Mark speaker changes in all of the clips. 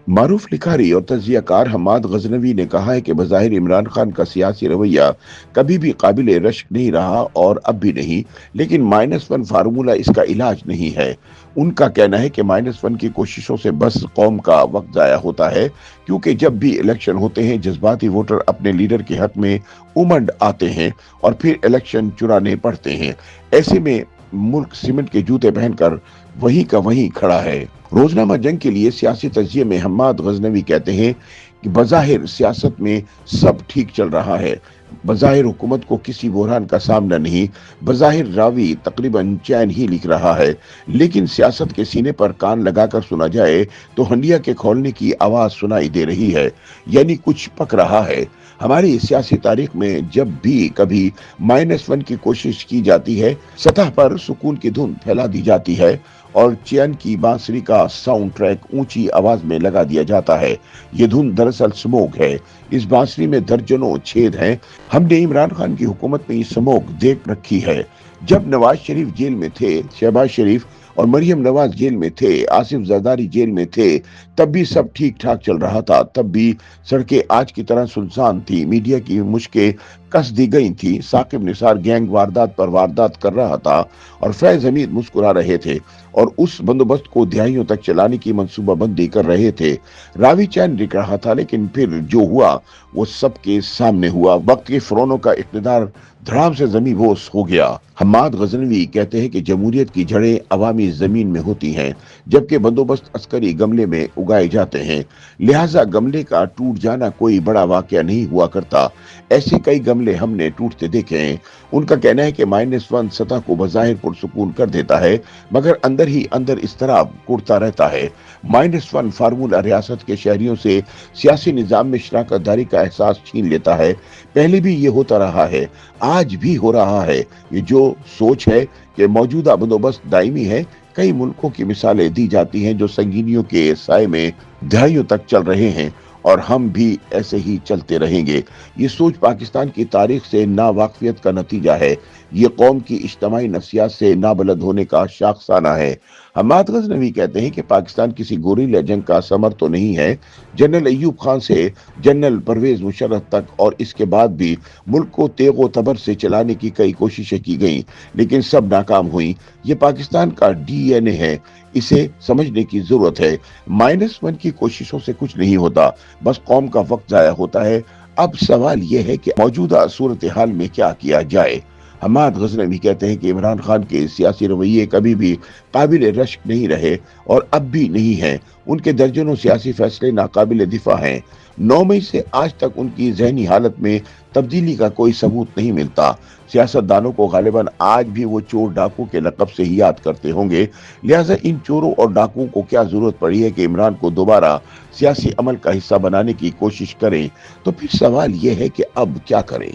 Speaker 1: मारूफ लिखारी और तज्जियाकार हम्माद गजनवी ने कहा है कि बज़ाहिर इमरान खान का सियासी रवैया कभी भी काबिल रश्क नहीं रहा और अब भी नहीं, लेकिन -1 फार्मूला इसका इलाज नहीं है। उनका कहना है कि -1 की कोशिशों से बस कौम का वक्त जाया होता है, क्योंकि जब भी इलेक्शन होते हैं जज्बाती वोटर अपने लीडर के हक में उमंड आते हैं और फिर इलेक्शन चुराने पड़ते हैं। ऐसे में मुल्क सीमेंट के जूते पहनकर वहीं का वहीं खड़ा है। रोजनामा जंग के लिए सियासी तजिए में हम्माद गजनवी कहते हैं कि बज़ाहिर सियासत में सब ठीक चल रहा है, बज़ाहिर हुकूमत को किसी बुरहान का सामना नहीं, बज़ाहिर रावी तकरीबन चैन ही लिख रहा है, लेकिन सियासत के सीने पर कान लगाकर सुना जाए तो हंडिया के खोलने की आवाज सुनाई दे रही है, यानी कुछ पक रहा है। हमारी सियासी तारीख में जब भी कभी -1 की कोशिश की जाती है, सतह पर सुकून की धुन फैला दी जाती है और चैन की बांसुरी का साउंड ट्रैक ऊंची आवाज में लगा दिया जाता है। ये धुन दरअसल स्मोक है। इस बांसुरी में दर्जनों छेद हैं। हमने इमरान खान की हुकूमत में ये स्मोक देख रखी है। जब नवाज शरीफ जेल में थे, शहबाज शरीफ और मरियम नवाज जेल में थे, आसिफ जरदारी जेल में थे, तब भी सब ठीक ठाक चल रहा था। तब भी सड़कें आज की तरह सुनसान थी, मीडिया की मुश्कें कस दी गई थी, साकिब निसार गैंग वारदात पर वारदात कर रहा था और फैज हमीद मुस्कुरा रहे थे और उस बंदोबस्त को दिहाइयों तक चलाने की मंसूबाबंदी कर रहे थे। रावी चैन दिख रहा था, लेकिन फिर जो हुआ वो सबके सामने हुआ। वक्त के फरोनों का इक़्तिदार धड़ाम से जमी बोस हो गया। हम्माद गजनवी कहते हैं कि जमहूरियत की जड़ें अवामी जमीन में होती हैं, जबकि बंदोबस्त अस्करी गमले में उगाए जाते हैं। लिहाजा गमले का टूट जाना कोई बड़ा वाकया नहीं हुआ करता। ऐसे कई गमले हमने टूटते देखे हैं। उनका कहना है कि -1 सतह को बज़ाहिर पुरसुकून कर देता है, मगर अंदर ही अंदर इस्तराब कुढ़ता रहता है। -1 फार्मूला रियासत के शहरियों से सियासी निजाम में शराकतदारी का एहसास छीन लेता है। पहले भी ये होता रहा है, आज भी हो रहा है। ये जो सोच है कि मौजूदा बंदोबस्त दायमी है, कई मुल्कों की मिसालें दी जाती हैं जो संगीनियों के साए में दहाइयों तक चल रहे हैं और हम भी ऐसे ही चलते रहेंगे। ये सोच पाकिस्तान की तारीख से नावाकफियत का नतीजा है। ये कौम की इज्तिमाई नफ्सियात से नाबलद होने का शाखसाना है। हम्माद गजनवी कहते हैं कि पाकिस्तान किसी गोरिल्ला जंग का समर तो नहीं है। जनरल अय्यूब खान से जनरल परवेज मुशर्रफ तक और इसके बाद भी मुल्क को तेगो तबर से चलाने की कई कोशिशें की गईं, लेकिन सब नाकाम हुई। ये पाकिस्तान का DNA है, इसे समझने की जरूरत है। -1 की कोशिशों से कुछ नहीं होता, बस कौम का वक्त जाया होता है। अब सवाल यह है कि मौजूदा सूरत हाल में क्या किया जाए। हम्माद गजनवी कहते हैं कि इमरान खान के सियासी रवैये कभी भी काबिल रश्क नहीं रहे और अब भी नहीं हैं। उनके दर्जनों सियासी फैसले नाकाबिल दिफा हैं। 9 मई से आज तक उनकी जहनी हालत में तब्दीली का कोई सबूत नहीं मिलता। सियासतदानों को गालिबन आज भी वो चोर डाकू के लक़ब से ही याद करते होंगे। लिहाजा इन चोरों और डाकुओं को क्या जरूरत पड़ी है कि इमरान को दोबारा सियासी अमल का हिस्सा बनाने की कोशिश करें। तो फिर सवाल यह है कि अब क्या करें।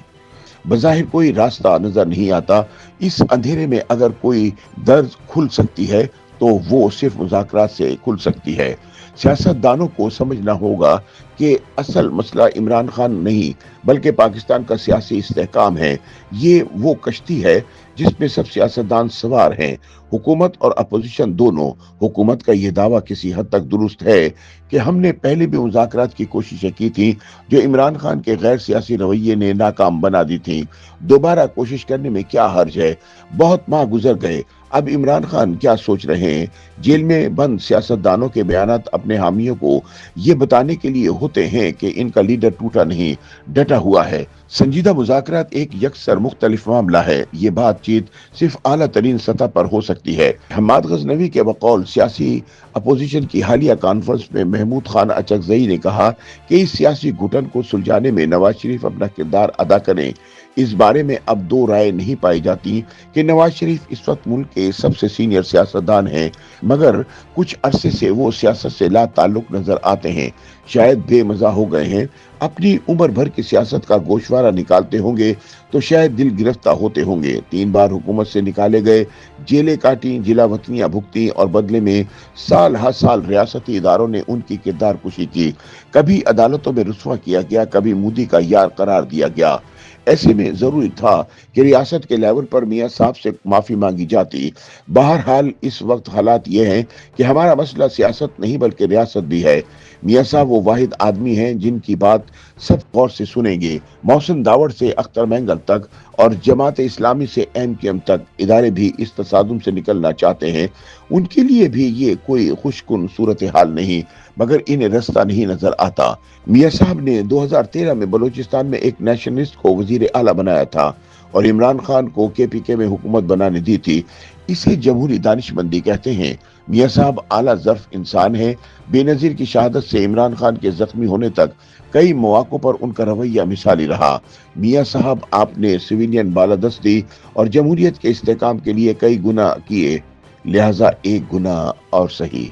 Speaker 1: बज़ाहिर कोई रास्ता नजर नहीं आता। इस अंधेरे में अगर कोई दर खुल सकती है तो वो सिर्फ मुज़ाकरात से खुल सकती है। सियासतदानों को समझना होगा कि असल मसला इमरान खान नहीं बल्कि पाकिस्तान का सियासी इस्तेहकाम है। ये वो कश्ती है जिसमें सब सियासतदान सवार हैं, हुकूमत और अपोजिशन दोनों। हुकूमत का ये दावा किसी हद तक दुरुस्त है कि हमने पहले भी मुज़ाकरात की कोशिशें की थी जो इमरान खान के गैर सियासी रवैये ने नाकाम बना दी थी। दोबारा कोशिश करने में क्या हर्ज है। बहुत माह गुजर गए, अब इमरान खान क्या सोच रहे हैं। जेल में बंद सियासतदानों के बयानात अपने हामियों को ये बताने के लिए होते हैं कि इनका लीडर टूटा नहीं, डटा हुआ है। संजीदा मुज़ाकरात एक यकसर मुख्तलिफ मामला है। ये बातचीत सिर्फ आला तरीन सतह पर हो सकती है। हम्माद गजनवी के बकौल सियासी अपोजिशन की हालिया कॉन्फ्रेंस में महमूद खान अचकजई ने कहा कि इस सियासी घुटन को सुलझाने में नवाज शरीफ अपना किरदार अदा करें। इस बारे में अब दो राय नहीं पाई जाती कि नवाज शरीफ इस वक्त मुल्क के सबसे सीनियर सियासतदान हैं, मगर कुछ अरसे से वो सियासत से ला ताल्लुक नजर आते हैं। शायद बेमजा हो गए हैं, अपनी उम्र भर की सियासत का गोशवारा निकालते होंगे तो शायद दिल गिरफ्तार होते होंगे। 3 बार हुकूमत से निकाले गए, जेलें काटी, जिला वतनियां भुगती और बदले में साल हर साल रियासती इदारों ने उनकी किरदार कुशी की। कभी अदालतों में रुस्वा किया गया, कभी मोदी का यार करार दिया गया। ایسے میں ضروری تھا کہ ریاست کے لیول پر میاں صاحب سے معافی مانگی جاتی۔ بہرحال اس وقت حالات یہ ہیں کہ ہمارا مسئلہ سیاست نہیں بلکہ ریاست بھی ہے۔ میاں صاحب وہ واحد آدمی ہیں جن کی بات سب غور سے سنیں گے۔ محسن داوڑ سے اختر مینگل تک اور جماعت اسلامی سے MQM تک ادارے بھی اس تصادم سے نکلنا چاہتے ہیں۔ ان کے لیے بھی یہ کوئی خوشکن صورتحال نہیں، مگر انہیں رستہ نہیں نظر آتا۔ میاں صاحب نے 2013 میں بلوچستان میں ایک نیشنلسٹ کو وزیر اعلیٰ بنایا تھا اور عمران خان کو KPK میں حکومت بنانے دی تھی۔ اسے جمہوری دانشمندی کہتے ہیں۔ میاں صاحب اعلیٰ ظرف انسان ہیں۔ بے نظیر کی شہادت سے عمران خان کے زخمی ہونے تک کئی مواقع پر ان کا رویہ مثالی رہا۔ میاں صاحب آپ نے سویلین بالادستی اور جمہوریت کے استحکام کے لیے کئی گناہ کیے، لہذا ایک گناہ اور صحیح۔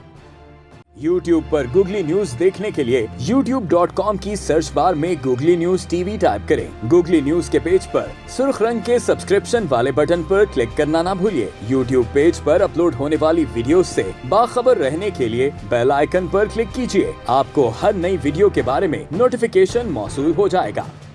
Speaker 2: YouTube پر گوگلی نیوز دیکھنے کے لیے youtube.com کی سرچ بار میں گوگلی نیوز TV ٹائپ کریں۔ گوگلی نیوز کے پیج پر سرخ رنگ کے سبسکرپشن والے بٹن پر کلک کرنا نہ بھولیے۔ YouTube پیج پر اپلوڈ ہونے والی ویڈیوز سے باخبر رہنے کے لیے بیل آئیکن پر کلک کیجیے۔ آپ کو ہر نئی ویڈیو کے بارے میں نوٹیفیکیشن موصول ہو جائے گا۔